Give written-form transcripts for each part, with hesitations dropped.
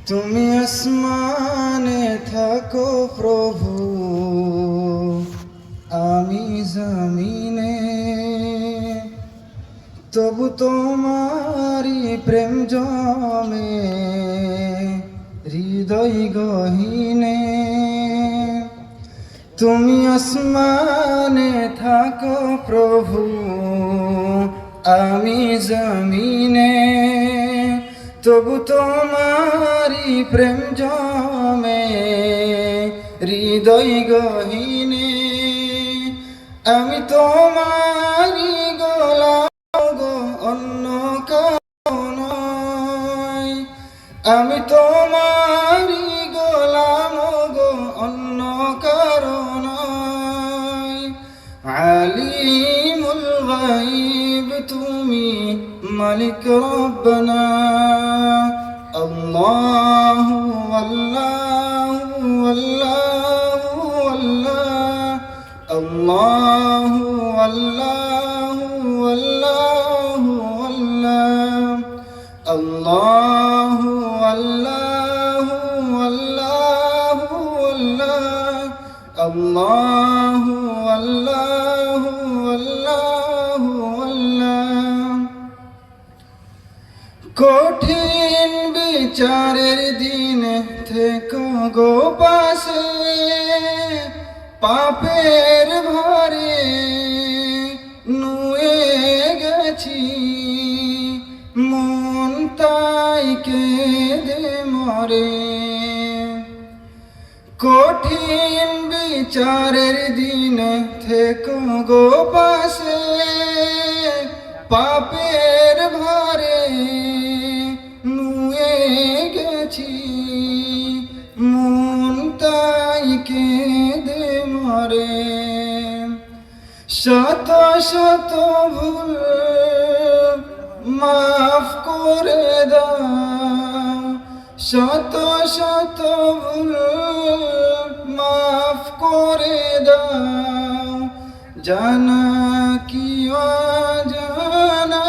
তুমি আসমানে থাকো প্রভু, আমি জমিনে, তবু তোমারি প্রেম জমে হৃদয় গহীনে। তুমি আসমানে থাকো প্রভু, আমি জমিনে, তবু তোমারি প্রেম জমে হৃদয় গহীনে। আমি তোমারি গোলাম গো, অন্য কারো নয়। আমি তোমারি গোলাম গো, অন্য কারো নয়। আলিমুল গায়ব তুমি, মালিক রব্বানা। আল্লাহু আল্লাহু আল্লাহু আল্লাহ, আল্লাহু আল্লাহু আল্লাহু আল্লাহ, আল্লাহু আল্লাহু আল্লাহু আল্লাহ, আল্লাহু আল্লাহু আল্লাহু আল্লাহ। কঠিন বিচারের দিন থেকো গো পাশে, পাপের ভারে নুয়ে গেছি, মন তাই কেঁদে মরে। কঠিন বিচারের দিন থেকো গো পাশে, পাপের ভারে নুয়ে গেছি, মন তাই কেঁদে মরে। শত শত ভুল মাফ করে দাও, শত শত ভুল মাফ করে দাও, জানা কি অজানা।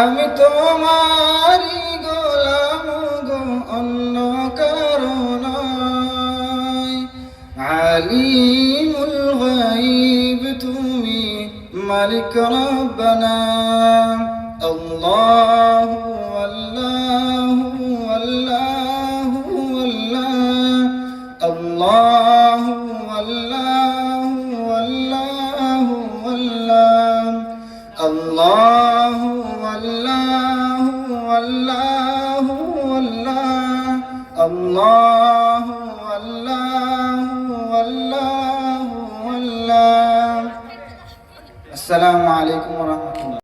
আমি তোমারি গোলাম গো, অন্য কারো নয়। আলিমুল গায়ব তুমি, মালিক রব্বানা। আল্লাহু আল্লাহু আল্লাহু আল্লাহ, আল্লাহু আল্লাহু আল্লাহু আল্লাহ, আল্লাহু আল্লাহু আল্লাহু আল্লাহ, আল্লাহু আল্লাহু আল্লাহু আল্লাহ। আসসালামু আলাইকুম ওয়া রাহমাতুল্লাহ।